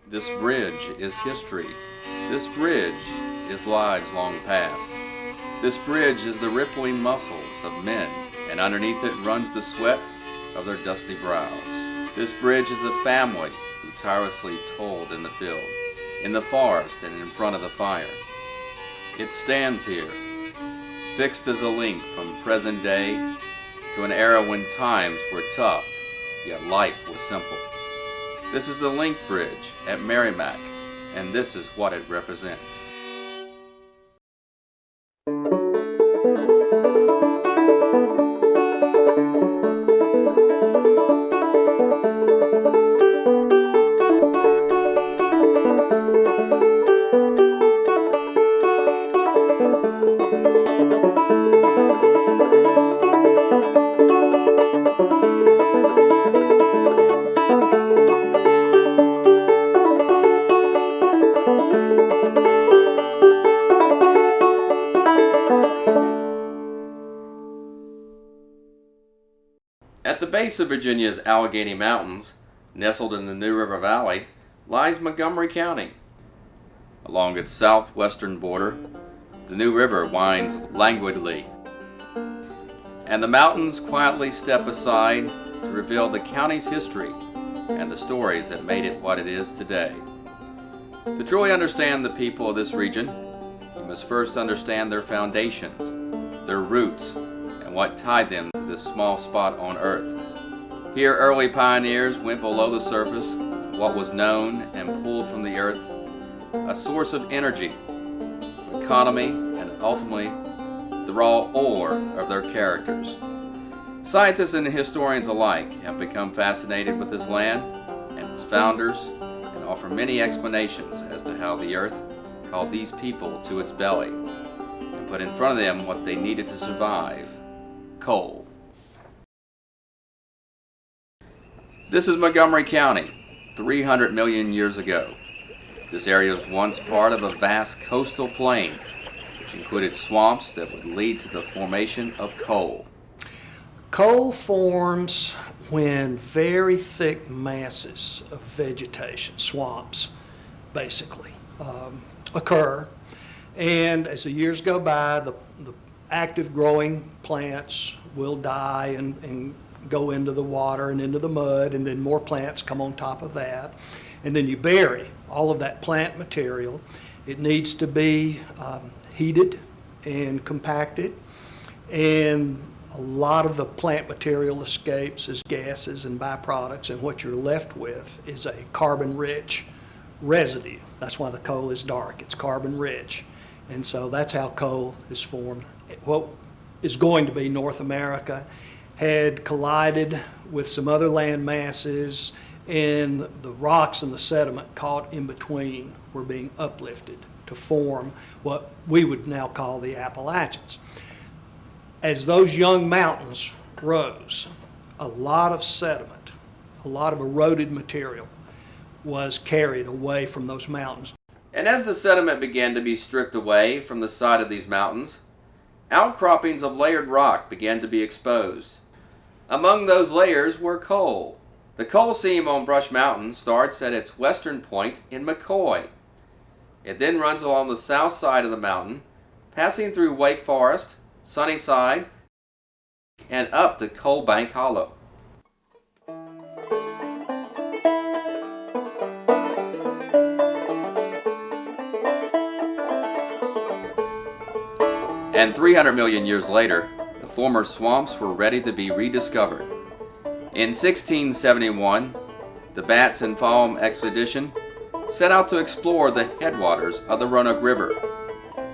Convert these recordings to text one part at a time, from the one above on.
This bridge is history. This bridge is lives long past. This bridge is the rippling muscles of men, and underneath it runs the sweat of their dusty brows. This bridge is the family who tirelessly toiled in the field, in the forest, and in front of the fire. It stands here, fixed as a link from present day to an era when times were tough, yet life was simple. This is the Link Bridge at Merrimack, and this is what it represents. At the base of Virginia's Allegheny Mountains, nestled in the New River Valley, lies Montgomery County. Along its southwestern border, the New River winds languidly, and the mountains quietly step aside to reveal the county's history and the stories that made it what it is today. To truly understand the people of this region, you must first understand their foundations, their roots, and what tied them to this small spot on earth. Here early pioneers went below the surface, what was known, and pulled from the earth a source of energy, economy, and ultimately the raw ore of their characters. Scientists and historians alike have become fascinated with this land and its founders and offer many explanations as to how the earth called these people to its belly and put in front of them what they needed to survive: coal. This is Montgomery County, 300 million years ago. This area was once part of a vast coastal plain, which included swamps that would lead to the formation of coal. Coal forms when very thick masses of vegetation, swamps basically, occur. And as the years go by, the active growing plants will die and go into the water and into the mud, and then more plants come on top of that. And then you bury all of that plant material. It needs to be heated and compacted, and a lot of the plant material escapes as gases and byproducts, and what you're left with is a carbon-rich residue. That's why the coal is dark. It's carbon-rich. And so that's how coal is formed. What is going to be North America had collided with some other land masses, and the rocks and the sediment caught in between were being uplifted to form what we would now call the Appalachians. As those young mountains rose, a lot of sediment, a lot of eroded material was carried away from those mountains. And as the sediment began to be stripped away from the side of these mountains, outcroppings of layered rock began to be exposed. Among those layers were coal. The coal seam on Brush Mountain starts at its western point in McCoy. It then runs along the south side of the mountain, passing through Wake Forest, Sunnyside, and up to Coal Bank Hollow. And 300 million years later, the former swamps were ready to be rediscovered. In 1671, the Bats and Falm expedition set out to explore the headwaters of the Roanoke River.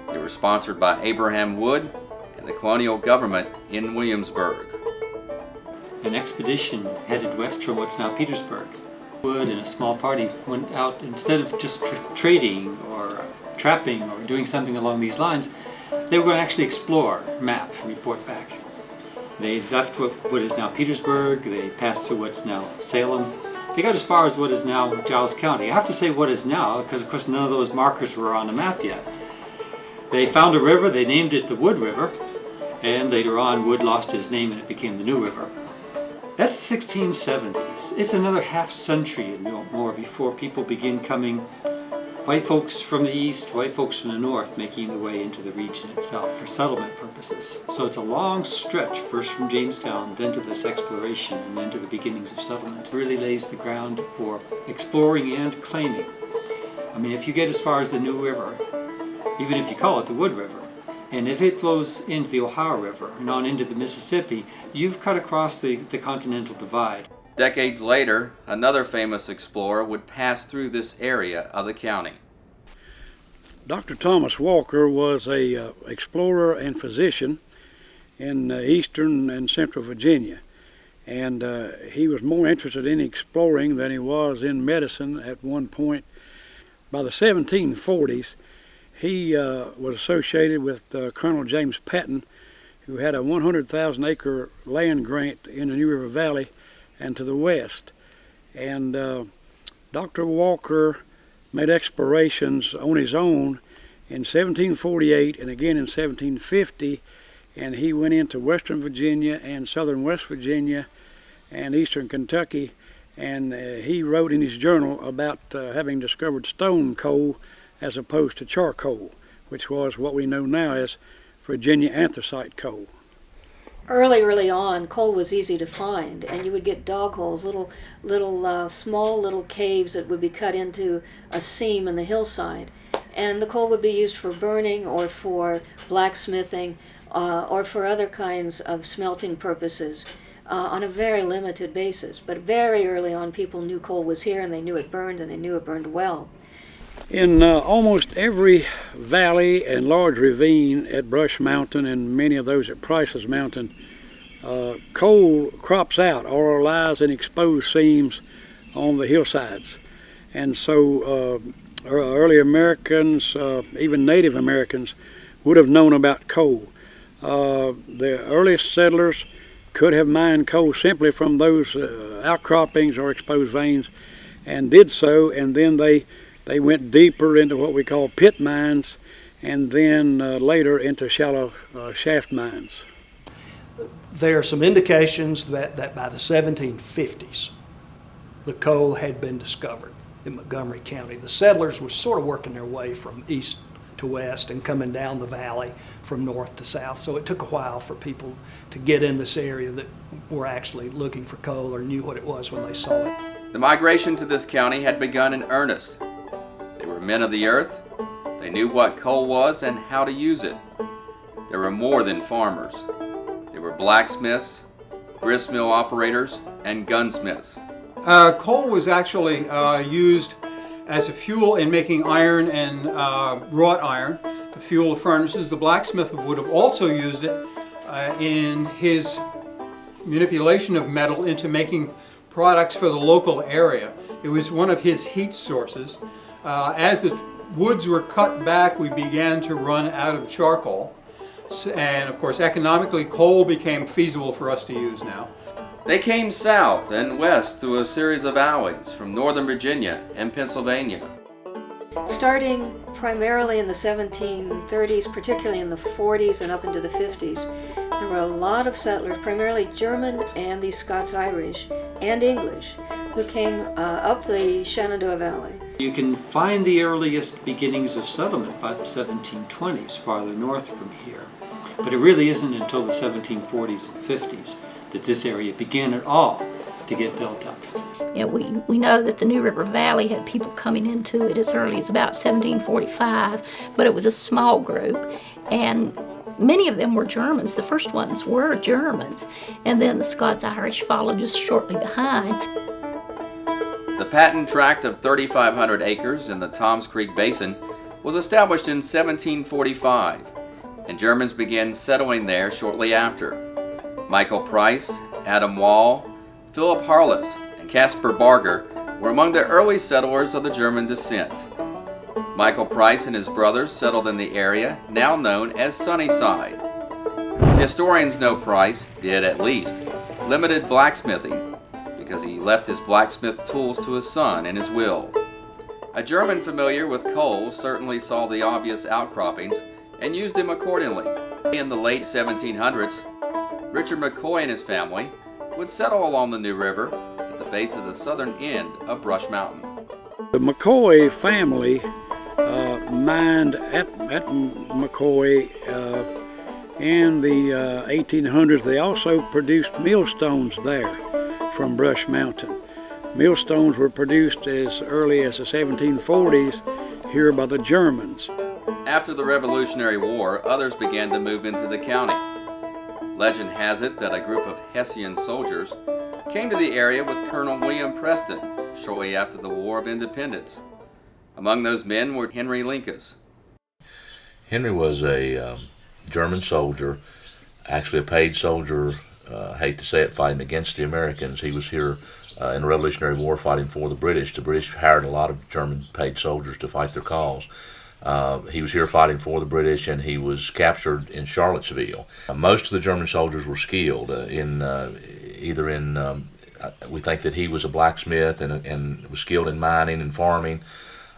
They were sponsored by Abraham Wood and the colonial government in Williamsburg. An expedition headed west from what's now Petersburg. Wood and a small party went out, instead of just trading or trapping or doing something along these lines, they were going to actually explore, map, report back. They left what is now Petersburg, they passed through what's now Salem. They got as far as what is now Giles County. I have to say what is now, because of course none of those markers were on the map yet. They found a river, they named it the Wood River, and later on Wood lost his name and it became the New River. That's the 1670s. It's another half century and more before people begin coming, white folks from the east, white folks from the north, making their way into the region itself for settlement purposes. So it's a long stretch, first from Jamestown, then to this exploration, and then to the beginnings of settlement. It really lays the ground for exploring and claiming. I mean, if you get as far as the New River, even if you call it the Wood River, and if it flows into the Ohio River and on into the Mississippi, you've cut across the continental divide. Decades later, another famous explorer would pass through this area of the county. Dr. Thomas Walker was a explorer and physician in eastern and central Virginia, and he was more interested in exploring than he was in medicine at one point. By the 1740s, he was associated with Colonel James Patton, who had a 100,000 acre land grant in the New River Valley and to the west. And Dr. Walker made explorations on his own in 1748 and again in 1750, and he went into western Virginia and southern West Virginia and eastern Kentucky, and he wrote in his journal about having discovered stone coal as opposed to charcoal, which was what we know now as Virginia anthracite coal. Early on, coal was easy to find, and you would get dog holes, small little caves that would be cut into a seam in the hillside, and the coal would be used for burning or for blacksmithing or for other kinds of smelting purposes on a very limited basis. But very early on, people knew coal was here, and they knew it burned, and they knew it burned well. In almost every valley and large ravine at Brush Mountain and many of those at Price's Mountain, coal crops out or lies in exposed seams on the hillsides. And so early Americans, even Native Americans, would have known about coal. The earliest settlers could have mined coal simply from those outcroppings or exposed veins, and did so, and then they went deeper into what we call pit mines, and then later into shallow shaft mines. There are some indications that by the 1750s, the coal had been discovered in Montgomery County. The settlers were sort of working their way from east to west and coming down the valley from north to south. So it took a while for people to get in this area that were actually looking for coal or knew what it was when they saw it. The migration to this county had begun in earnest. They were men of the earth. They knew what coal was and how to use it. They were more than farmers. They were blacksmiths, gristmill operators, and gunsmiths. Coal was actually used as a fuel in making iron and wrought iron to fuel the furnaces. The blacksmith would have also used it in his manipulation of metal into making products for the local area. It was one of his heat sources. As the woods were cut back, we began to run out of charcoal. And of course, economically, coal became feasible for us to use now. They came south and west through a series of valleys from northern Virginia and Pennsylvania. Starting primarily in the 1730s, particularly in the 40s and up into the 50s, there were a lot of settlers, primarily German and the Scots-Irish and English, who came up the Shenandoah Valley. You can find the earliest beginnings of settlement by the 1720s, farther north from here. But it really isn't until the 1740s and 50s that this area began at all to get built up. Yeah, we know that the New River Valley had people coming into it as early as about 1745, but it was a small group, and many of them were Germans. The first ones were Germans, and then the Scots-Irish followed just shortly behind. The Patton Tract of 3,500 acres in the Toms Creek Basin was established in 1745, and Germans began settling there shortly after. Michael Price, Adam Wall, Philip Harless, and Caspar Barger were among the early settlers of the German descent. Michael Price and his brothers settled in the area now known as Sunnyside. Historians know Price did at least limited blacksmithing because he left his blacksmith tools to his son in his will. A German familiar with coal certainly saw the obvious outcroppings and used them accordingly. In the late 1700s, Richard McCoy and his family would settle along the New River at the base of the southern end of Brush Mountain. The McCoy family mined at McCoy in the 1800s. They also produced millstones there from Brush Mountain. Millstones were produced as early as the 1740s here by the Germans. After the Revolutionary War, others began to move into the county. Legend has it that a group of Hessian soldiers came to the area with Colonel William Preston shortly after the War of Independence. Among those men were Henry Linkus. Henry was a German soldier, actually a paid soldier, hate to say it, fighting against the Americans. He was here in the Revolutionary War fighting for the British. The British hired a lot of German paid soldiers to fight their cause. He was here fighting for the British, and he was captured in Charlottesville. Most of the German soldiers were skilled we think that he was a blacksmith and was skilled in mining and farming,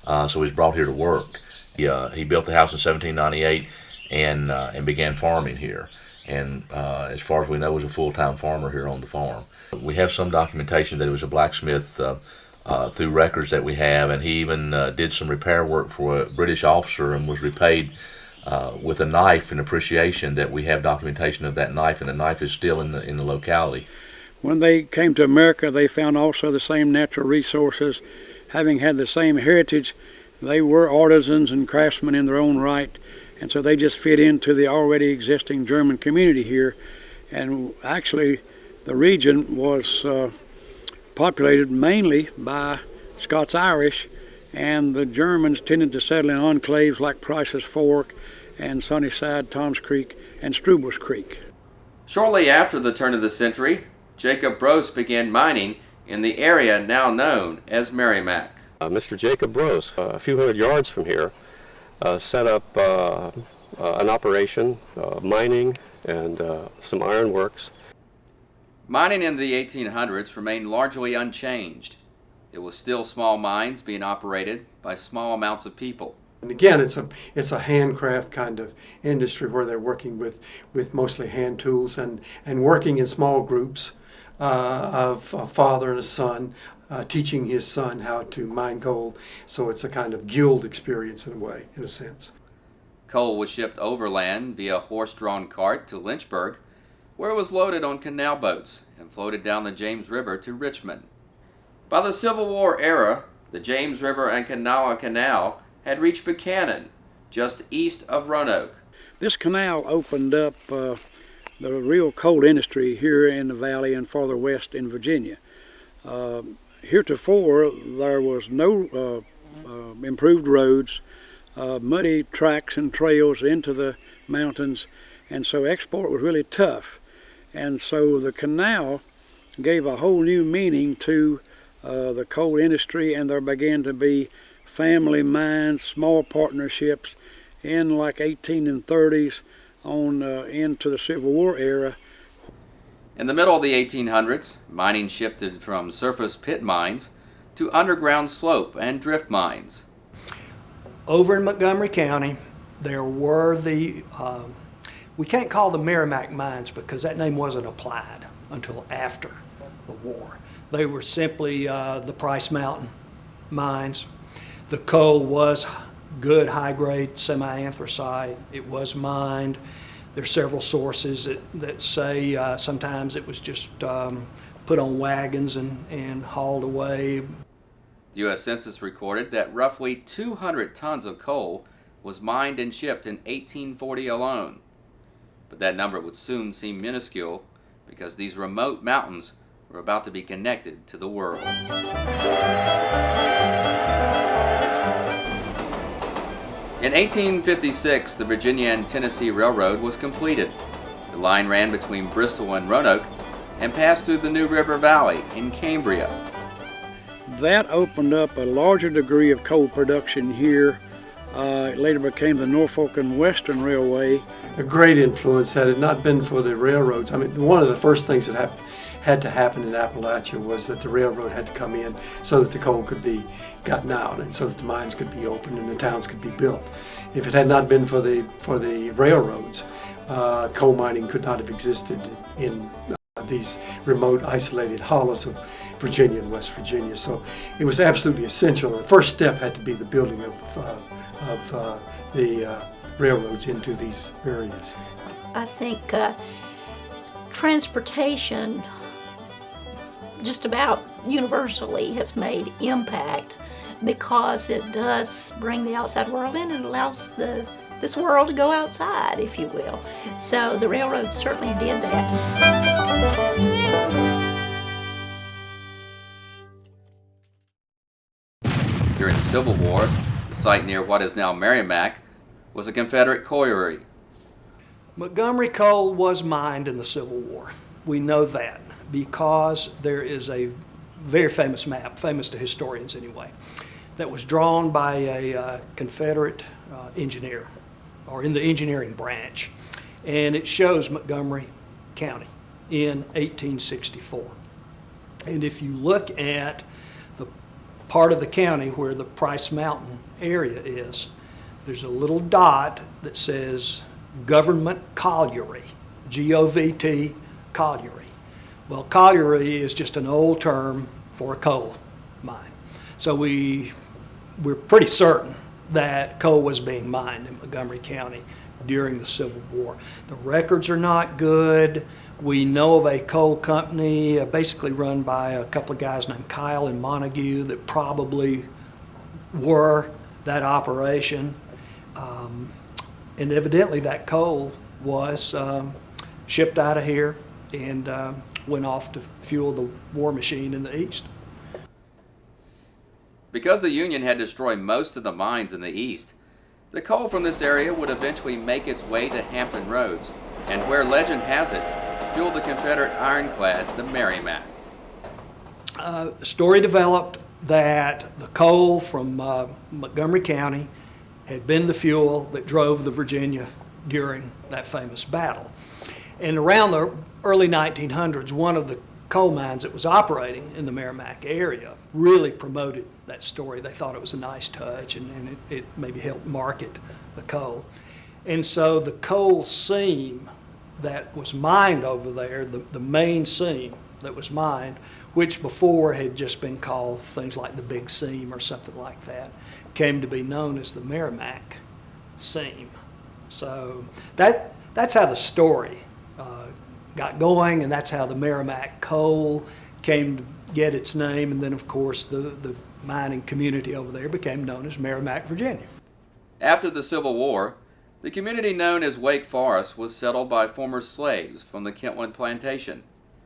so he was brought here to work. He built the house in 1798 and began farming here. And as far as we know, was a full-time farmer here on the farm. We have some documentation that he was a blacksmith through records that we have, and he even did some repair work for a British officer and was repaid with a knife in appreciation that we have documentation of that knife, and the knife is still in the locality. When they came to America, they found also the same natural resources. Having had the same heritage, they were artisans and craftsmen in their own right, and so they just fit into the already existing German community here. And actually, the region was populated mainly by Scots-Irish, and the Germans tended to settle in enclaves like Price's Fork and Sunnyside, Tom's Creek, and Strubel's Creek. Shortly after the turn of the century, Jacob Brose began mining in the area now known as Merrimack. Mr. Jacob Brose, a few hundred yards from here, set up an operation, mining and some ironworks. Mining in the 1800s remained largely unchanged. It was still small mines being operated by small amounts of people. And again, it's a handcraft kind of industry where they're working with mostly hand tools and working in small groups of a father and a son, teaching his son how to mine gold. So it's a kind of guild experience in a way, in a sense. Coal was shipped overland via horse-drawn cart to Lynchburg, where it was loaded on canal boats and floated down the James River to Richmond. By the Civil War era, the James River and Kanawha Canal had reached Buchanan, just east of Roanoke. This canal opened up the real coal industry here in the valley and farther west in Virginia. Heretofore, there was no improved roads, muddy tracks and trails into the mountains, and so export was really tough. And so the canal gave a whole new meaning to the coal industry, and there began to be family mines, small partnerships in like 1830s on into the Civil War era. In the middle of the 1800s, mining shifted from surface pit mines to underground slope and drift mines. Over in Montgomery County, there were we can't call them Merrimack mines because that name wasn't applied until after the war. They were simply the Price Mountain mines. The coal was good, high-grade semi-anthracite. It was mined. There's several sources that say sometimes it was just put on wagons and hauled away. The U.S. Census recorded that roughly 200 tons of coal was mined and shipped in 1840 alone. But that number would soon seem minuscule because these remote mountains were about to be connected to the world. In 1856, the Virginia and Tennessee Railroad was completed. The line ran between Bristol and Roanoke and passed through the New River Valley in Cambria. That opened up a larger degree of coal production here. It later became the Norfolk and Western Railway. A great influence had it not been for the railroads. I mean, one of the first things that had to happen in Appalachia was that the railroad had to come in so that the coal could be gotten out and so that the mines could be opened and the towns could be built. If it had not been for the railroads, coal mining could not have existed in these remote, isolated hollows of Virginia and West Virginia. So it was absolutely essential. The first step had to be the building of the railroads into these areas. I think transportation just about universally has made impact because it does bring the outside world in and allows this world to go outside, if you will. So the railroads certainly did that. During the Civil War, the site near what is now Merrimack was a Confederate colliery. Montgomery coal was mined in the Civil War. We know that because there is a very famous map, famous to historians anyway, that was drawn by a Confederate engineer, or in the engineering branch, and it shows Montgomery County in 1864. And if you look at the part of the county where the Price Mountain area is, there's a little dot that says Government Colliery, G-O-V-T, colliery. Well, colliery is just an old term for a coal mine. So we're pretty certain that coal was being mined in Montgomery County during the Civil War. The records are not good. We know of a coal company basically run by a couple of guys named Kyle and Montague that probably were that operation. And evidently that coal was shipped out of here and went off to fuel the war machine in the East. Because the Union had destroyed most of the mines in the East, the coal from this area would eventually make its way to Hampton Roads, and where legend has it, fueled the Confederate ironclad, the Merrimack. The story developed that the coal from Montgomery County had been the fuel that drove the Virginia during that famous battle. And around the early 1900s, one of the coal mines that was operating in the Merrimack area really promoted that story. They thought it was a nice touch, and it maybe helped market the coal. And so the coal seam that was mined over there, the main seam that was mined, which before had just been called things like the Big Seam or something like that, came to be known as the Merrimack Seam. So that's how the story got going, and that's how the Merrimack coal came to get its name. And then, of course, the mining community over there became known as Merrimack, Virginia. After the Civil War, the community known as Wake Forest was settled by former slaves from the Kentland plantation.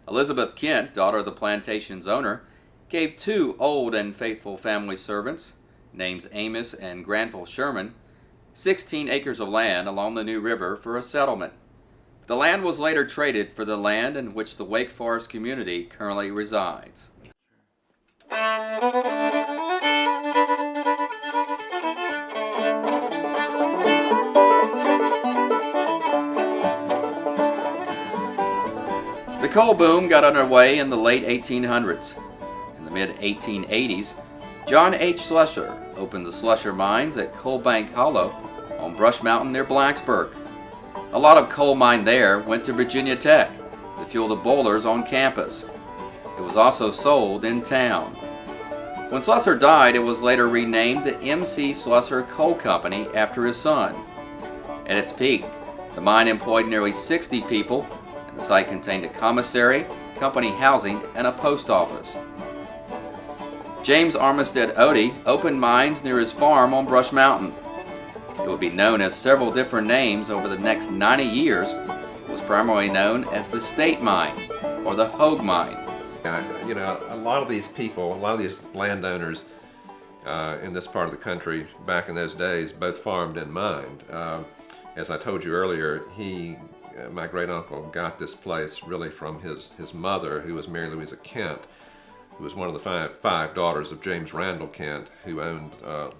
Elizabeth Kent, daughter of the plantation's owner, gave 2 old and faithful family servants, names Amos and Granville Sherman, 16 acres of land along the New River for a settlement. The land was later traded for the land in which the Wake Forest community currently resides. The coal boom got underway in the late 1800s. In the mid-1880s, John H. Slusher opened the Slusher mines at Coal Bank Hollow on Brush Mountain near Blacksburg. A lot of coal mined there went to Virginia Tech to fuel the boilers on campus. It was also sold in town. When Slusser died, it was later renamed the M.C. Slusser Coal Company after his son. At its peak, the mine employed nearly 60 people, and the site contained a commissary, company housing, and a post office. James Armistead Odie opened mines near his farm on Brush Mountain. It would be known as several different names over the next 90 years. It was primarily known as the State Mine or the Hogue Mine. You know, a lot of these people, a lot of these landowners in this part of the country back in those days both farmed and mined. As I told you earlier, my great uncle got this place really from his mother, who was Mary Louisa Kent, who was one of the five daughters of James Randall Kent, who owned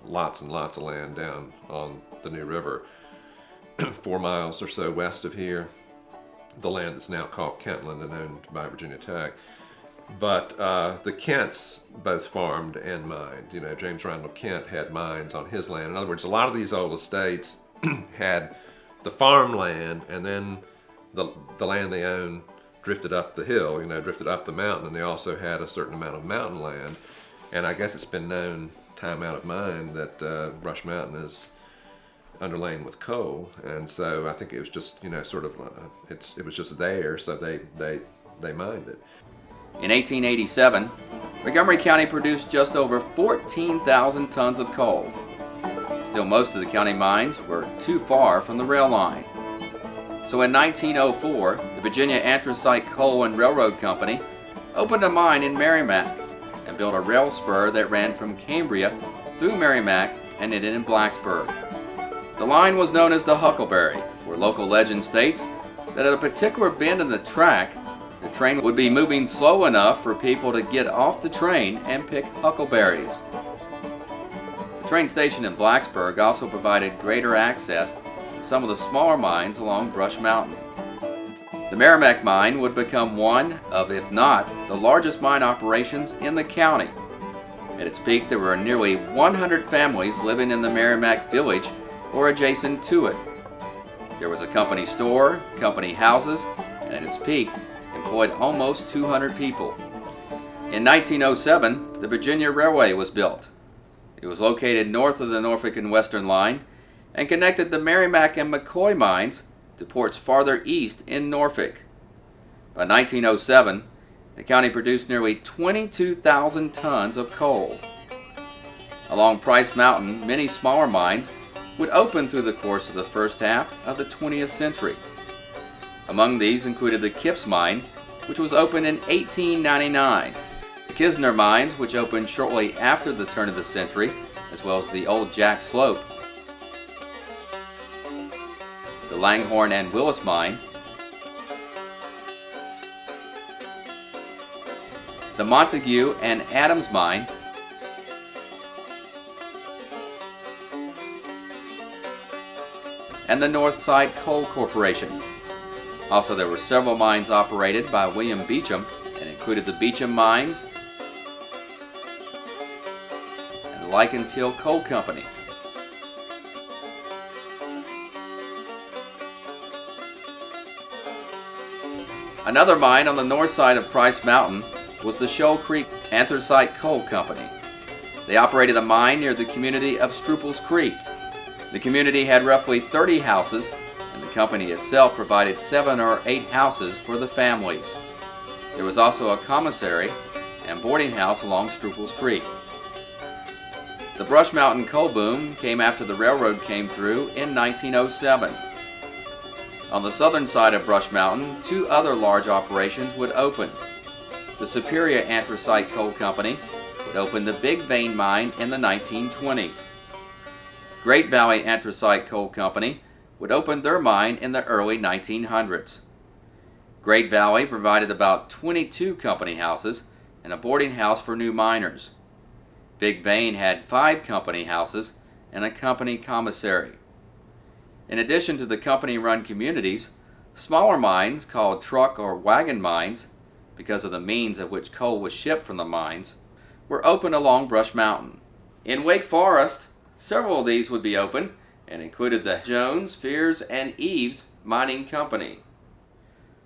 lots and lots of land down on the New River, 4 miles or so west of here, the land that's now called Kentland and owned by Virginia Tech. But the Kents both farmed and mined. You know, James Randall Kent had mines on his land. In other words, a lot of these old estates had the farmland and then the land they owned drifted up the hill, drifted up the mountain, and they also had a certain amount of mountain land. And I guess it's been known time out of mind that Brush Mountain is underlain with coal, and so I think it was just it was just there, so they mined it. In 1887, Montgomery County produced just over 14,000 tons of coal. Still, most of the county mines were too far from the rail line. So in 1904, the Virginia Anthracite Coal and Railroad Company opened a mine in Merrimack and built a rail spur that ran from Cambria through Merrimack and ended in Blacksburg. The line was known as the Huckleberry, where local legend states that at a particular bend in the track, the train would be moving slow enough for people to get off the train and pick huckleberries. The train station in Blacksburg also provided greater access to some of the smaller mines along Brush Mountain. The Merrimack mine would become one of, if not, the largest mine operations in the county. At its peak, there were nearly 100 families living in the Merrimack village or adjacent to it. There was a company store, company houses, and at its peak, employed almost 200 people. In 1907, the Virginia Railway was built. It was located north of the Norfolk and Western line and connected the Merrimack and McCoy mines to ports farther east in Norfolk. By 1907, the county produced nearly 22,000 tons of coal. Along Price Mountain, many smaller mines would open through the course of the first half of the 20th century. Among these included the Kipps Mine, which was opened in 1899, the Kisner Mines, which opened shortly after the turn of the century, as well as the Old Jack Slope, the Langhorne and Willis Mine, the Montague and Adams Mine, and the Northside Coal Corporation. Also, there were several mines operated by William Beecham and included the Beecham Mines and the Likens Hill Coal Company. Another mine on the north side of Price Mountain was the Shoal Creek Anthracite Coal Company. They operated a mine near the community of Struples Creek. The community had roughly 30 houses, and the company itself provided 7 or 8 houses for the families. There was also a commissary and boarding house along Struples Creek. The Brush Mountain coal boom came after the railroad came through in 1907. On the southern side of Brush Mountain, 2 other large operations would open. The Superior Anthracite Coal Company would open the Big Vein Mine in the 1920s. Great Valley Anthracite Coal Company would open their mine in the early 1900s. Great Valley provided about 22 company houses and a boarding house for new miners. Big Vein had 5 company houses and a company commissary. In addition to the company-run communities, smaller mines called truck or wagon mines, because of the means at which coal was shipped from the mines, were open along Brush Mountain. In Wake Forest, several of these would be open and included the Jones, Fears, and Eves Mining Company.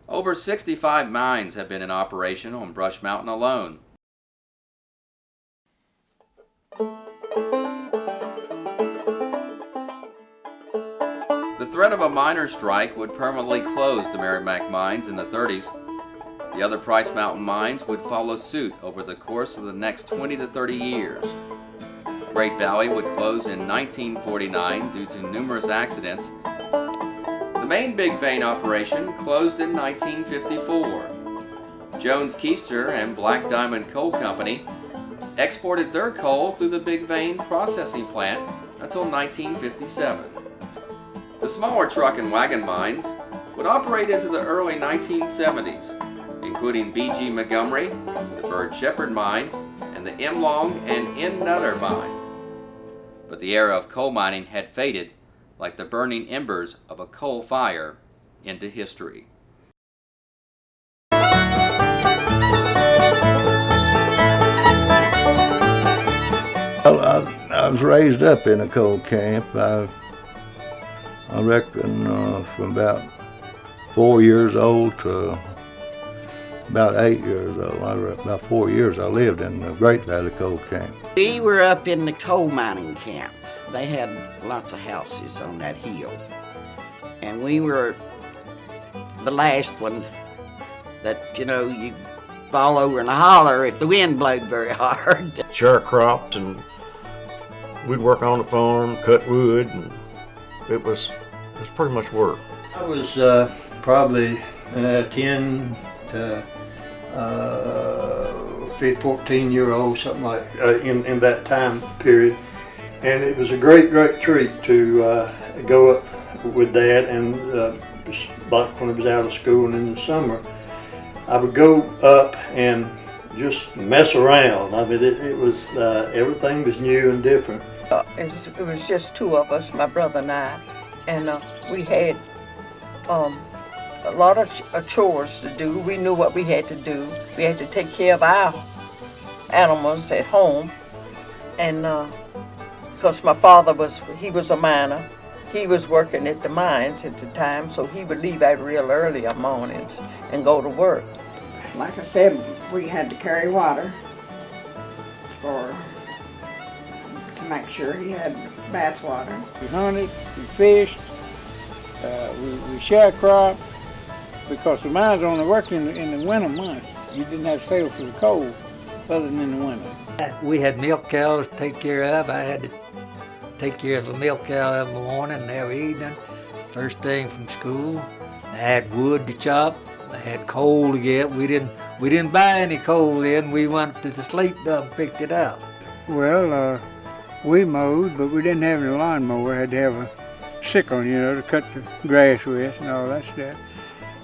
Over 65 mines have been in operation on Brush Mountain alone. The threat of a miners' strike would permanently close the Merrimack mines in the 30s. The other Price Mountain mines would follow suit over the course of the next 20 to 30 years. Great Valley would close in 1949 due to numerous accidents. The main Big Vein operation closed in 1954. Jones Keister and Black Diamond Coal Company exported their coal through the Big Vein processing plant until 1957. The smaller truck and wagon mines would operate into the early 1970s, including B.G. Montgomery, the Bird Shepherd Mine, and the M. Long and N. Nutter Mine. But the era of coal mining had faded like the burning embers of a coal fire into history. Well, I was raised up in a coal camp. I reckon from about 4 years old to about 8 years old. About 4 years I lived in the Great Valley Coal Camp. We were up in the coal mining camp. They had lots of houses on that hill. And we were the last one that, you fall over in a holler if the wind blowed very hard. Sharecropped, and we'd work on the farm, cut wood, and it was pretty much work. I was probably 10 to 14-year-old, something like in that time period. And it was a great treat to go up with Dad, and like when I was out of school and in the summer, I would go up and just mess around. I mean, it was, everything was new and different. It was just two of us, my brother and I, and we had a lot of chores to do. We knew what we had to do. We had to take care of our animals at home, and because my father was a miner. He was working at the mines at the time, so he would leave out real early on mornings and go to work. Like I said, we had to carry water to make sure he had bath water. We hunted, we fished, we sharecropped, because the mines only worked in the winter months. You didn't have sales for the coal other than in the winter. We had milk cows to take care of. I had to take care of a milk cow every morning and every evening, first thing from school. I had wood to chop. I had coal to get. We didn't buy any coal then. We went to the slate dump and picked it out. Well, we mowed, but we didn't have any lawnmower. Had to have a sickle, to cut the grass with and all that stuff.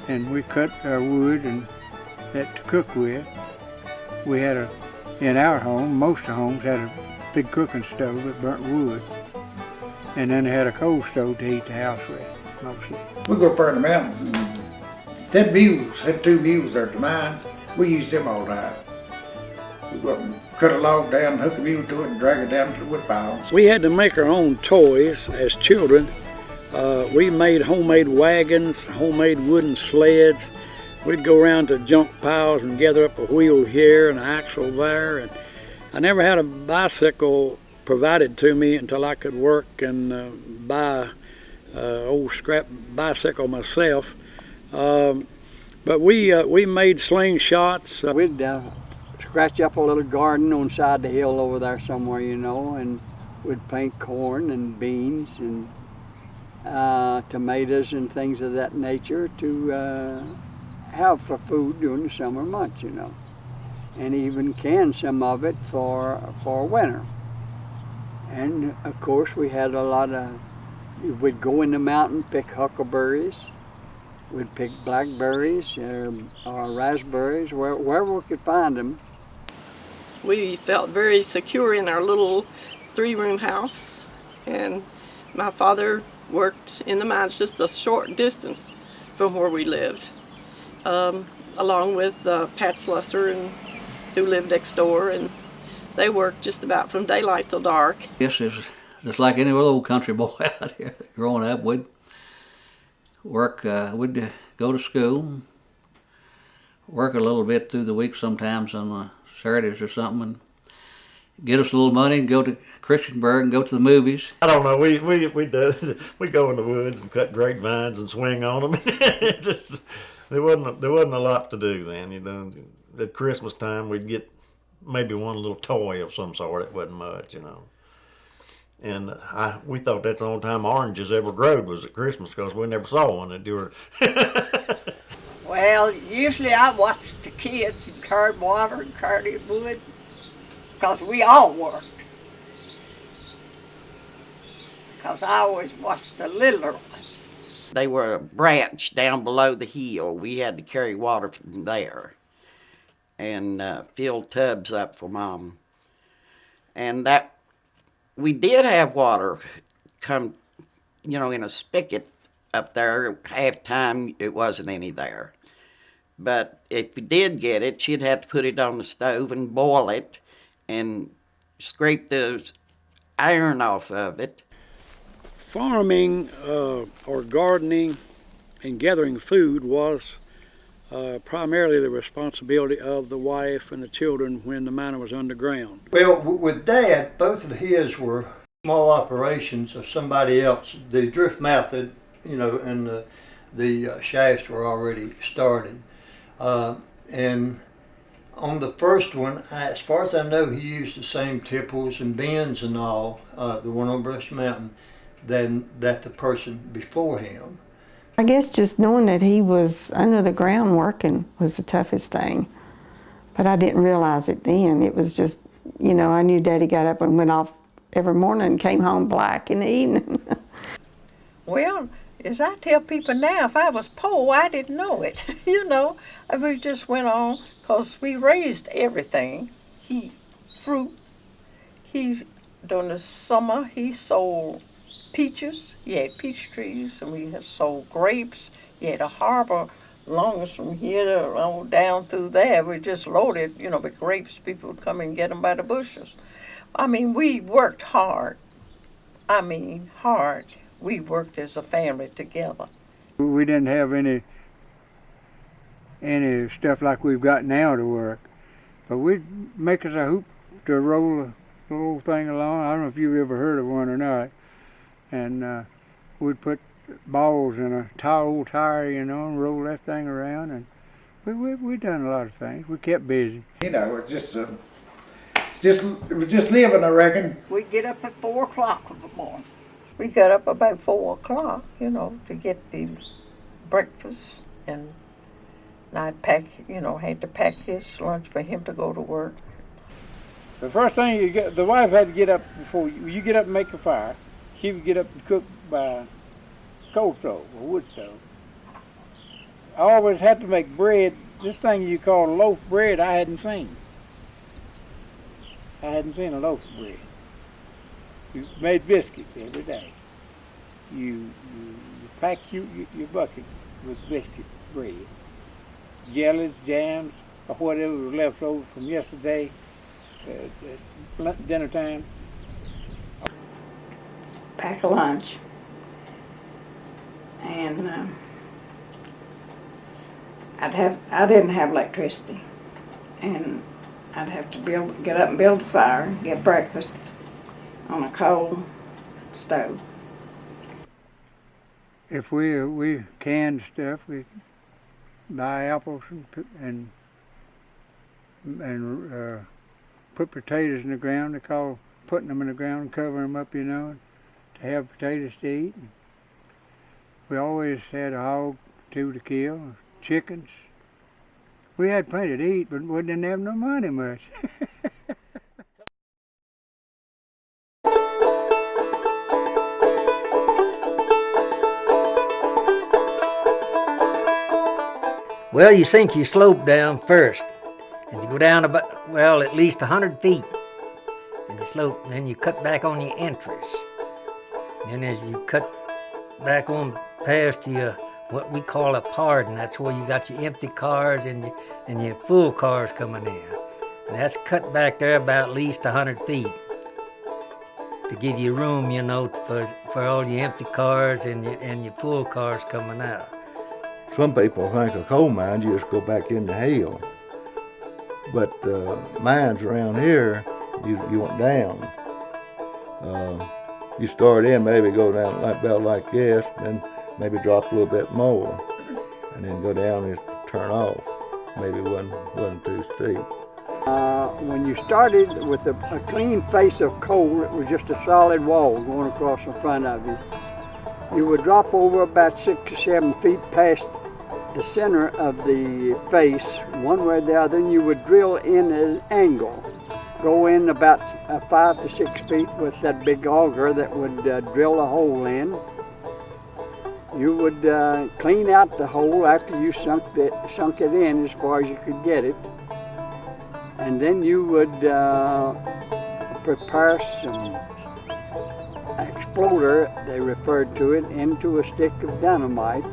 And we cut our wood and that to cook with. We had in our home, most of the homes had a big cooking stove that burnt wood. And then they had a coal stove to heat the house with, mostly. We go up there in the mountains, and them mules, had 2 mules there at the mines, we used them all the time. We go up and cut a log down, hook a mule to it, and drag it down to the wood piles. We had to make our own toys as children. We made homemade wagons, homemade wooden sleds. We'd go around to junk piles and gather up a wheel here and an axle there. And I never had a bicycle provided to me until I could work and buy an old scrap bicycle myself. But we made slingshots. We'd scratch up a little garden on the side of the hill over there somewhere, and we'd plant corn and beans and tomatoes and things of that nature to have for food during the summer months, and even can some of it for winter. And of course we had a lot of, we'd go in the mountain, pick huckleberries, we'd pick blackberries or raspberries, wherever we could find them. We felt very secure in our little 3-room house, and my father worked in the mines just a short distance from where we lived, along with Pat Slusser, who lived next door, and they worked just about from daylight till dark. Yes, it's just like any little country boy out here growing up. We'd work, we'd go to school, work a little bit through the week sometimes on Saturdays or something, and get us a little money and go to Christiansburg and go to the movies. I don't know. We go in the woods and cut grapevines and swing on them. There wasn't a lot to do then. At Christmas time we'd get maybe one little toy of some sort. It wasn't much, And we thought that's the only time oranges ever growed was at Christmas, because we never saw one that during. Well, usually I watched the kids and carried water and carried wood, because we all worked. Because I always watched the littler ones. They were a branch down below the hill. We had to carry water from there and fill tubs up for Mom. And that we did have water come, in a spigot up there. Half time it wasn't any there. But if we did get it, she'd have to put it on the stove and boil it and scrape the iron off of it. Farming or gardening and gathering food was primarily the responsibility of the wife and the children when the miner was underground. Well, with Dad, both of his were small operations of somebody else. The drift method, and the shafts were already started. And on the first one, as far as I know, he used the same tipples and bends and all, the one on Brush Mountain, that the person before him. I guess just knowing that he was under the ground working was the toughest thing. But I didn't realize it then. It was just, I knew Daddy got up and went off every morning and came home black in the evening. Well, as I tell people now, if I was poor, I didn't know it. We just went on because we raised everything. Fruit. During the summer, he sold peaches. He had peach trees, and we had sold grapes. He had a harbor long as from here to down through there. We just loaded, with grapes. People would come and get them by the bushels. We worked hard. Hard. We worked as a family together. We didn't have any stuff like we've got now to work, but we'd make us a hoop to roll the little thing along. I don't know if you've ever heard of one or not. And we'd put balls in a old tire, and roll that thing around. And we done a lot of things. We kept busy. It was just living, I reckon. We'd get up at 4 o'clock in the morning. We got up about 4 o'clock, to get the breakfast. And I'd had to pack his lunch for him to go to work. The first thing the wife had to get up before you get up and make a fire. She would get up and cook by coal stove or wood stove. I always had to make bread. This thing you call a loaf of bread, I hadn't seen. I hadn't seen a loaf of bread. You made biscuits every day. You pack your bucket with biscuit bread. Jellies, jams, or whatever was left over from yesterday at dinner time. Pack a lunch, and I didn't have electricity, and I'd have to get up and build a fire, get breakfast on a coal stove. If we canned stuff, we buy apples and put potatoes in the ground. They call putting them in the ground and covering them up, to have potatoes to eat. We always had a hog, 2 to kill, chickens. We had plenty to eat, but we didn't have no money much. Well, you sink your slope down first, and you go down about, at least 100 feet in the slope, and then you cut back on your entrance. Then as you cut back on past your, what we call a pardon, that's where you got your empty cars and your full cars coming in. And that's cut back there about at least 100 feet to give you room, for all your empty cars and your full cars coming out. Some people think a coal mine, you just go back in the hill. But mines around here, you went down. You start in, maybe go down about like this, and then maybe drop a little bit more, and then go down and turn off. Maybe wasn't too steep. When you started with a clean face of coal, it was just a solid wall going across in front of you. You would drop over about 6 or 7 feet past the center of the face, one way or the other, and you would drill in an angle. Go in about 5 to 6 feet with that big auger that would drill a hole in. You would clean out the hole after you sunk it in as far as you could get it. And then you would prepare some exploder, they referred to it, into a stick of dynamite.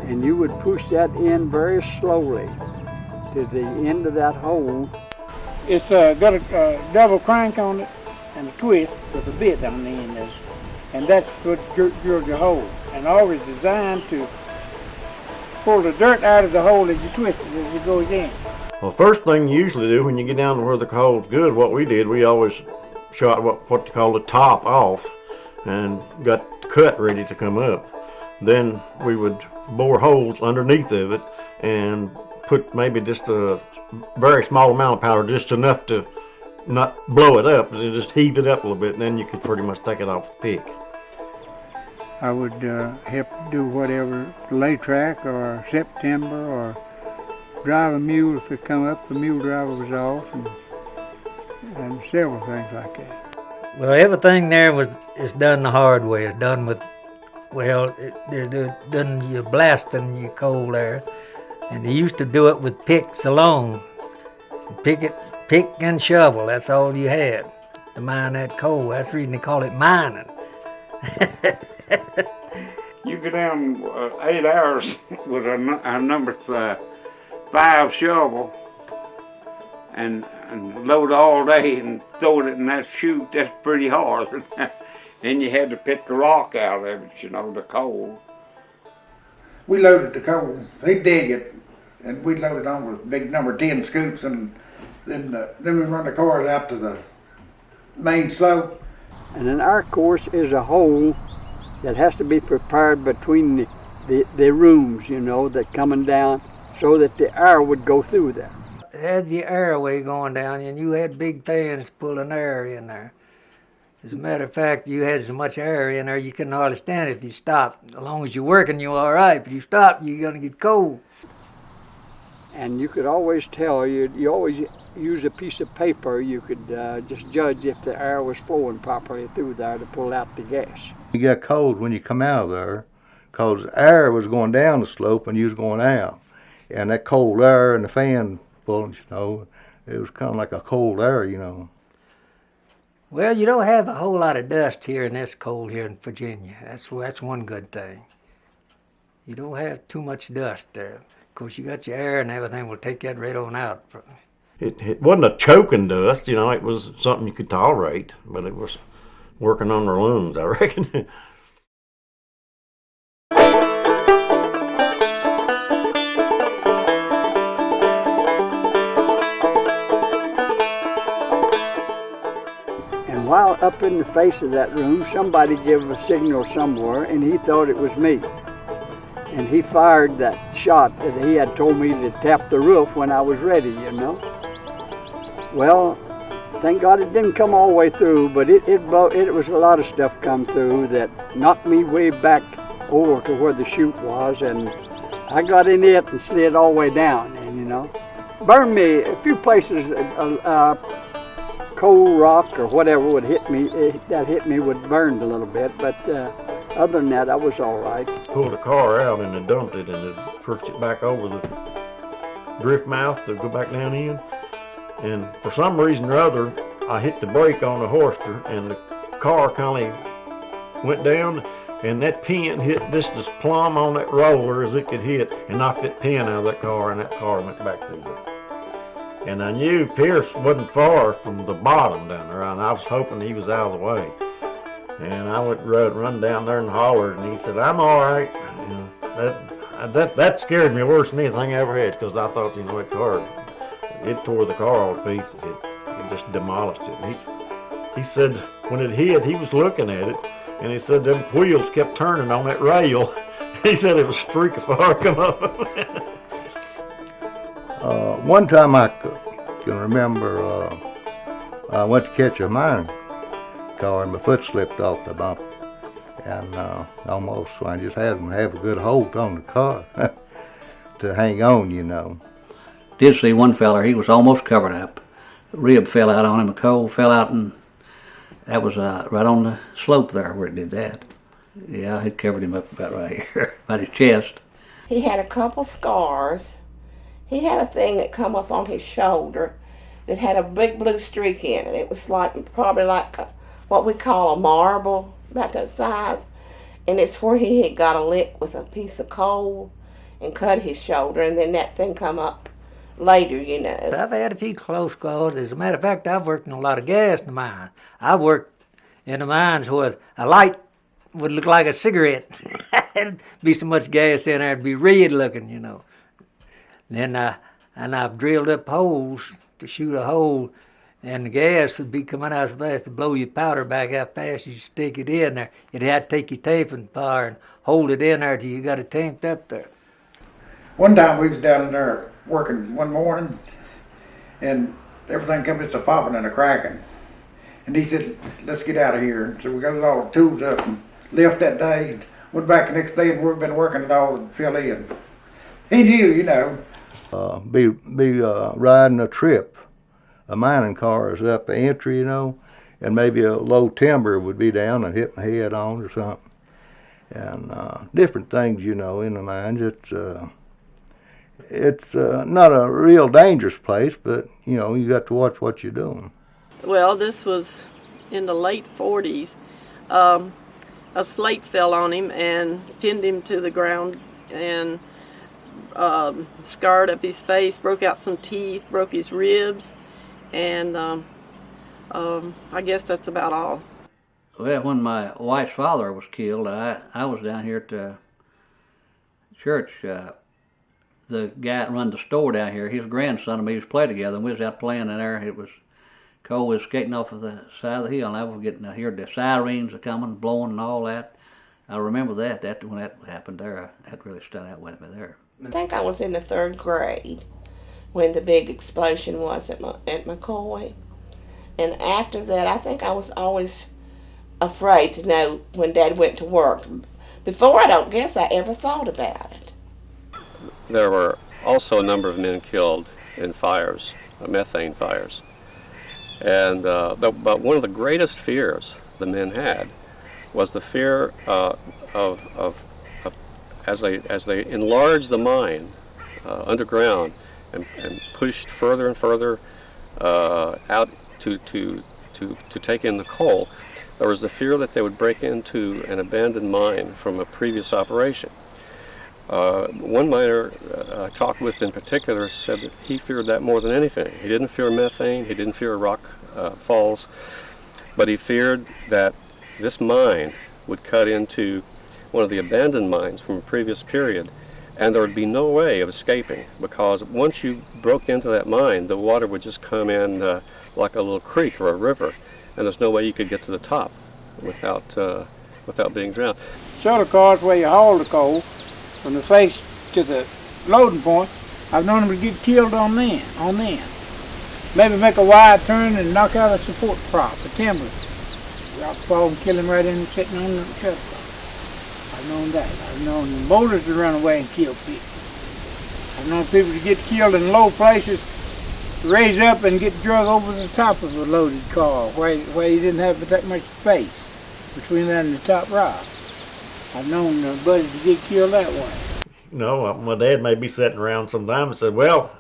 And you would push that in very slowly to the end of that hole. It's got a double crank on it and a twist with a bit on the end of it. And that's what drills your hole. And always designed to pull the dirt out of the hole as you twist it as it goes in. Well, first thing you usually do when you get down to where the coal's good, what we did, we always shot what they call the top off and got the cut ready to come up. Then we would bore holes underneath of it and put maybe just a very small amount of powder, just enough to not blow it up, and just heave it up a little bit, and then you could pretty much take it off the pick. I would help do whatever, lay track or September or drive a mule if it come up, the mule driver was off, and several things like that. Well, everything there is done the hard way. It's done with, well, they're done you blasting your coal there, and they used to do it with picks alone. Pick and shovel, that's all you had to mine that coal. That's the reason they call it mining. You go down 8 hours with a number 5 shovel and load all day and throw it in that chute. That's pretty hard. Then you had to pick the rock out of it, you know, the coal. We loaded the coal. He'd dig it, and we'd load it on with big number 10 scoops, and then we run the cars out to the main slope. And then our course is a hole that has to be prepared between the rooms, you know, that coming down so that the air would go through there. It had the airway going down, and you had big fans pulling air in there. As a matter of fact, you had so much air in there you couldn't hardly stand it if you stopped. As long as you're working, you're all right. But if you stop, you're going to get cold. And you could always tell, you always use a piece of paper, you could just judge if the air was flowing properly through there to pull out the gas. You got cold when you come out of there, because air was going down the slope and you was going out. And that cold air and the fan pulling, you know, it was kind of like a cold air, you know. Well, you don't have a whole lot of dust here in this cold here in Virginia. That's one good thing. You don't have too much dust there. Of course, you got your air and everything will take that right on out. It wasn't a choking dust, you know, it was something you could tolerate, but it was working on their lungs, I reckon. And while up in the face of that room, somebody gave a signal somewhere, and he thought it was me. And he fired that shot that he had told me to tap the roof when I was ready, you know. Well, thank God it didn't come all the way through, but it was a lot of stuff come through that knocked me way back over to where the chute was, and I got in it and slid all the way down, and you know, burned me a few places. Cold rock or whatever would hit me, that hit me would burn a little bit, but other than that, I was all right. Pulled the car out and then dumped it and then perched it back over the drift mouth to go back down in. And for some reason or other, I hit the brake on the hoister and the car kind of went down, and that pin hit just as plumb on that roller as it could hit and knocked that pin out of that car, and that car went back through there. And I knew Pierce wasn't far from the bottom down there, and I was hoping he was out of the way. And I went run down there and hollered, and he said, "I'm all right." And that scared me worse than anything I ever had, because I thought, you know, that car, it tore the car all to pieces. It just demolished it. And he said when it hit, he was looking at it, and he said them wheels kept turning on that rail. He said it was a streak of fire come up. One time I can remember I went to catch a mining car and my foot slipped off the bump, and almost I just had to have a good hold on the car to hang on, you know. Did see one feller, he was almost covered up. A rib fell out on him, a coal fell out, and that was right on the slope there where it did that. Yeah, it covered him up about right here, about his chest. He had a couple scars. He had a thing that come up on his shoulder that had a big blue streak in it. It was probably like what we call a marble, about that size. And it's where he had got a lick with a piece of coal and cut his shoulder, and then that thing come up later, you know. I've had a few close calls. As a matter of fact, I've worked in a lot of gas in the mine. I've worked in the mines with a light would look like a cigarette. There'd be so much gas in there, it'd be red looking, you know. And then I've drilled up holes to shoot a hole, and the gas would be coming out so fast to blow your powder back how fast you stick it in there. You'd have to take your taping bar and hold it in there till you got it tamped up there. One time we was down in there working one morning, and everything comes to popping and a cracking. And he said, let's get out of here. So we got all the tools up and left that day. Went back the next day, and we've been working it all and fill in. He knew, you know. Be riding a trip, a mining cars up the entry, you know, and maybe a low timber would be down and hit my head on or something. And different things, you know, in the mines. It's not a real dangerous place, but, you know, you got to watch what you're doing. Well, this was in the late 40s. A slate fell on him and pinned him to the ground and scarred up his face, broke out some teeth, broke his ribs, and I guess that's about all. Well, when my wife's father was killed, I was down here at the church. The guy that run the store down here, his grandson and me was playing together, and we was out playing in there. It was cold. We was skating off of the side of the hill, and I was getting to hear the sirens coming, blowing, and all that. I remember that when that happened there, that really stood out with me there. I think I was in the 3rd grade when the big explosion was at McCoy. And after that, I think I was always afraid to know when Dad went to work. Before, I don't guess I ever thought about it. There were also a number of men killed in fires, methane fires. And but one of the greatest fears the men had was the fear as they enlarged the mine underground and pushed further and further out to take in the coal. There was the fear that they would break into an abandoned mine from a previous operation. One miner I talked with in particular said that he feared that more than anything. He didn't fear methane, he didn't fear rock falls, but he feared that this mine would cut into one of the abandoned mines from a previous period, and there would be no way of escaping, because once you broke into that mine, the water would just come in like a little creek or a river, and there's no way you could get to the top without being drowned. Shuttle cars where you haul the coal from the face to the loading point, I've known them to get killed on them. Maybe make a wide turn and knock out a support prop, a timber. Rock fall and kill him right in sitting on the shuttle car. I've known that. I've known the boulders to run away and kill people. I've known people to get killed in low places, raise up and get drug over the top of a loaded car where you didn't have that much space between that and the top rock. I've known buddies to get killed that way. You know, my dad may be sitting around sometime and said, well,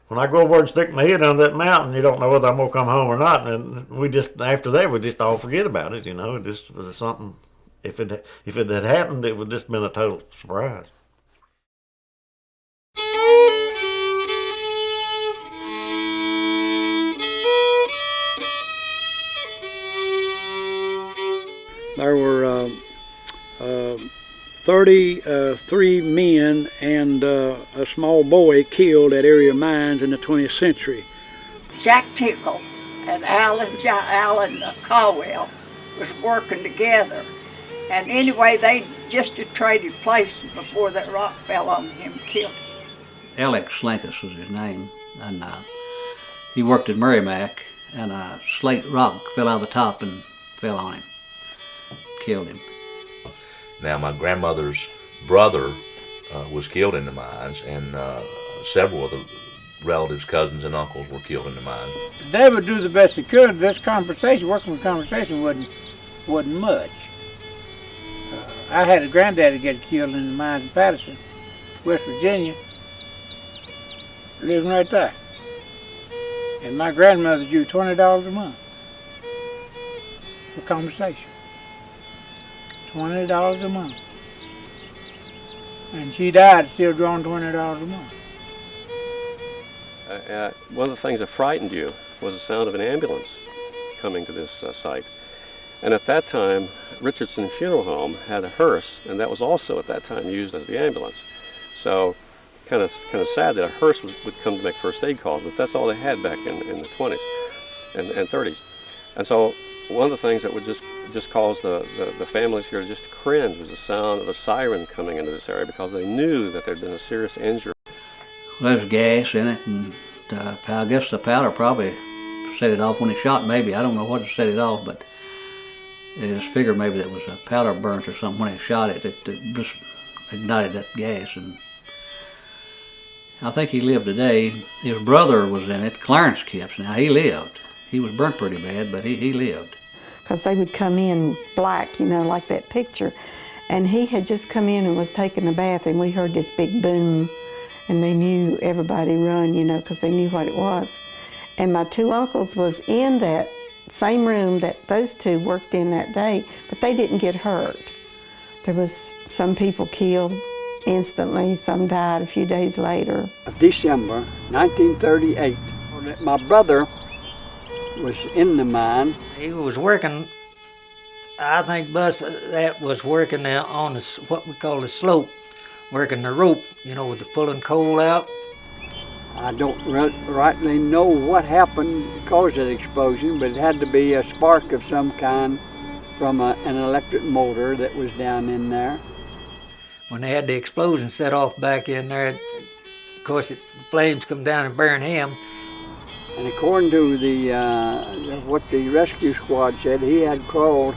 when I go over and stick my head on that mountain, you don't know whether I'm going to come home or not. And after that, we just all forget about it, you know. It just was something, if it had happened, it would just been a total surprise. There were 33 men and a small boy killed at area mines in the 20th century. Jack Tickle and Alan Caldwell was working together. And anyway, they just had traded places before that rock fell on him and killed him. Alex Slinkus was his name, and he worked at Merrimack, and a slate rock fell out of the top and fell on him, killed him. Now, my grandmother's brother was killed in the mines, and several of the relatives, cousins, and uncles were killed in the mines. They would do the best they could. This conversation, working with conversation, wasn't much. I had a granddaddy get killed in the mines in Patterson, West Virginia, living right there. And my grandmother drew $20 a month for conversation. $20 a month. And she died still drawing $20 a month. One of the things that frightened you was the sound of an ambulance coming to this site. And at that time, Richardson Funeral Home had a hearse, and that was also at that time used as the ambulance. So kind of sad that a hearse would come to make first aid calls, but that's all they had back in the 20s and 30s. And so one of the things that would just cause the families here to just cringe was the sound of a siren coming into this area, because they knew that there'd been a serious injury. Well, there's gas in it, and I guess the powder probably set it off when it shot, maybe. I don't know what set it off, but I just figured maybe that was a powder burnt or something when it shot it. It just ignited that gas, and I think he lived today. His brother was in it, Clarence Kipps. Now, he lived. He was burnt pretty bad, but he lived. Because they would come in black, you know, like that picture. And he had just come in and was taking a bath, and we heard this big boom, and they knew everybody run, you know, because they knew what it was. And my two uncles was in that same room that those two worked in that day, but they didn't get hurt. There was some people killed instantly, some died a few days later. December 1938, my brother was in the mine. He was working, I think Bus that was working on what we call the slope, working the rope, you know, with the pulling coal out. I don't rightly know what happened because of the explosion, but it had to be a spark of some kind from an electric motor that was down in there. When they had the explosion set off back in there, of course the flames come down and burn him. And according to what the rescue squad said, he had crawled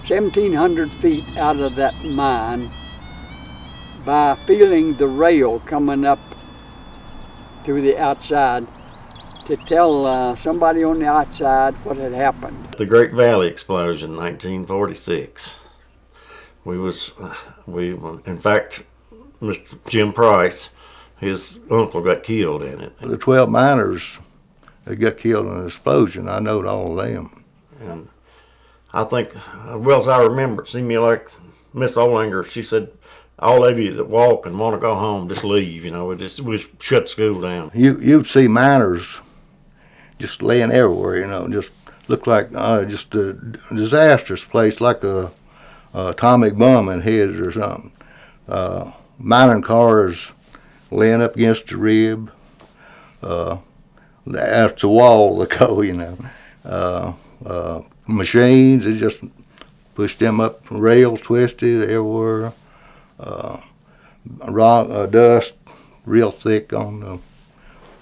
1,700 feet out of that mine by feeling the rail coming up to the outside to tell somebody on the outside what had happened. The Great Valley explosion, 1946. In fact, Mr. Jim Price, his uncle got killed in it. The 12 miners that got killed in an explosion, I knowed all of them. And I think, as well as I remember, it seemed me like Miss Olinger, she said, all of you that walk and want to go home, just leave, you know, we shut school down. You'd see miners just laying everywhere, you know, just looked like just a disastrous place, like a atomic bomb in heads or something. Mining cars laying up against the rib. That's the wall they go, you know. Machines, they just pushed them up, rails twisted everywhere. Dust real thick on the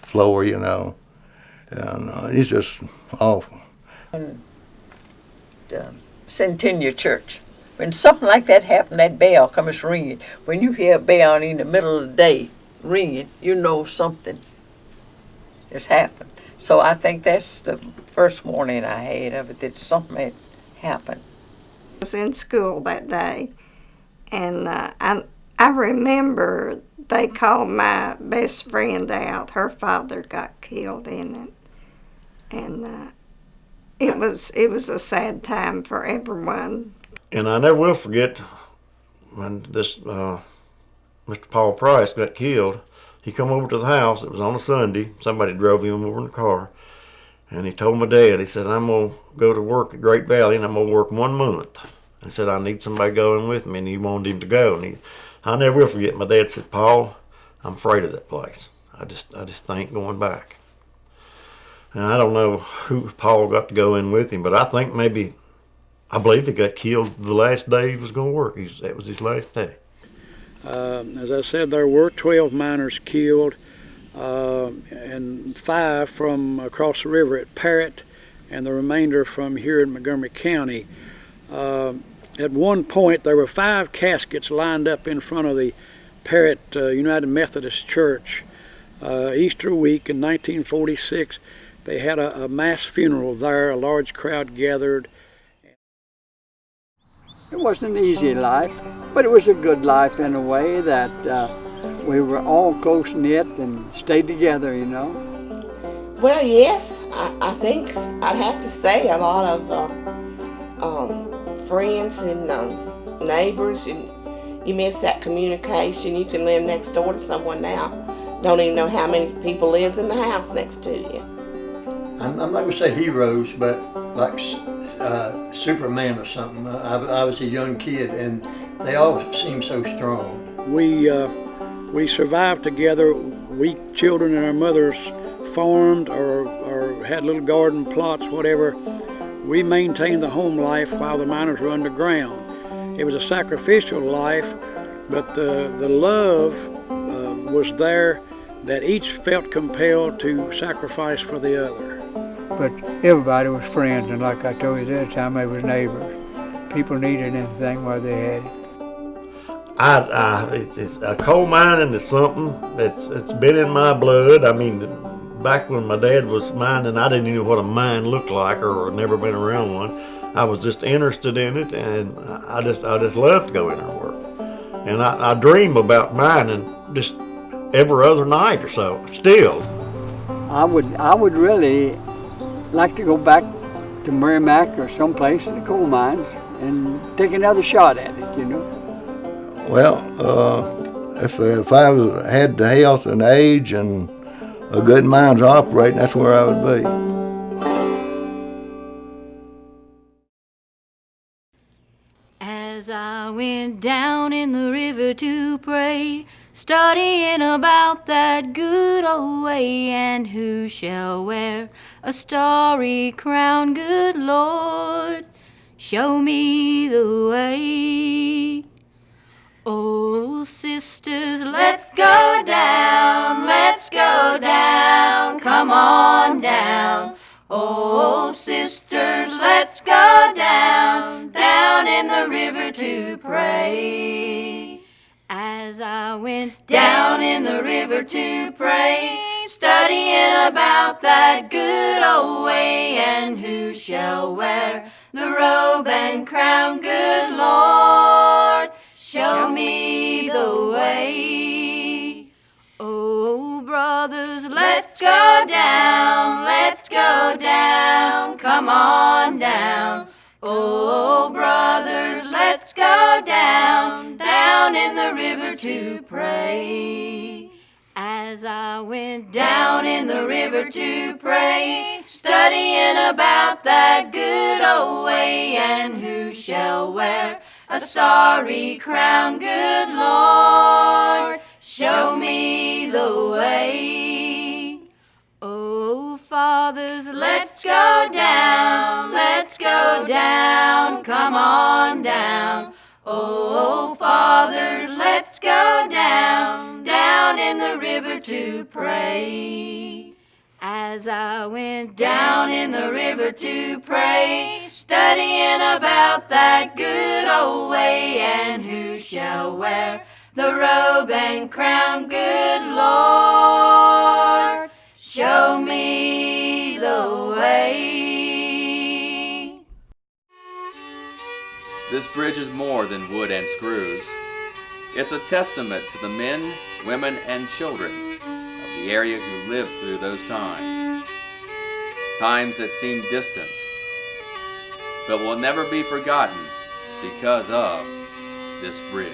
floor, you know. And it's just awful. Centennial Church. When something like that happened, that bell comes ringing. When you hear a bell in the middle of the day ringing, you know something has happened. So I think that's the first warning I had of it, that something had happened. I was in school that day, and I remember they called my best friend out. Her father got killed in it, and it was a sad time for everyone. And I never will forget when this Mr. Paul Price got killed. He come over to the house. It was on a Sunday. Somebody drove him over in the car, and he told my dad. He said, "I'm gonna go to work at Great Valley, and I'm gonna work 1 month." He said, "I need somebody going with me," and he wanted him to go. And I never will forget. My dad said, "Paul, I'm afraid of that place. I just ain't going back." And I don't know who Paul got to go in with him, but I believe he got killed the last day he was going to work. That was his last day. As I said, there were 12 miners killed, and 5 from across the river at Parrott, and the remainder from here in Montgomery County. At one point, there were 5 caskets lined up in front of the Parrott United Methodist Church. Easter week in 1946, they had a mass funeral there. A large crowd gathered. It wasn't an easy life, but it was a good life in a way that we were all close-knit and stayed together, you know. Well, yes, I think I'd have to say a lot of friends and neighbors, and you miss that communication. You can live next door to someone now. Don't even know how many people lives in the house next to you. I'm not going to say heroes, but like Superman or something. I was a young kid, and they all seemed so strong. We survived together. We children and our mothers farmed or had little garden plots, whatever. We maintained the home life while the miners were underground. It was a sacrificial life, but the love was there that each felt compelled to sacrifice for the other. But everybody was friends, and like I told you at that time, they was neighbors. People needed anything while they had it. It's a coal mining is something it's been in my blood. I mean, back when my dad was mining, I didn't even know what a mine looked like, or never been around one. I was just interested in it, and I just loved to go in there and work. And I dream about mining just every other night or so. Still, I would really like to go back to Merrimack or someplace in the coal mines and take another shot at it, you know. Well, if I had the health and age and a good mind to operate, that's where I would be. As I went down in the river to pray, studying about that good old way, and who shall wear a starry crown, good Lord, show me the way. Oh, sisters, let's go down, come on down. Oh, sisters, let's go down in the river to pray. As I went down in the river to pray, studying about that good old way, and who shall wear the robe and crown, good Lord, show me the way. Oh, brothers, let's go down, come on down. Oh, brothers, let's go down in the river to pray. As I went down in the river to pray, studying about that good old way, and who shall wear a starry crown, good Lord, show me the way. Oh, fathers, let's go down, come on down. Oh, fathers, let's go down in the river to pray. As I went down in the river to pray, studying about that good old way, and who shall wear the robe and crown, good Lord, show me the way. This bridge is more than wood and screws. It's a testament to the men, women, and children of the area who lived through those times. Times that seem distant, but will never be forgotten because of this bridge.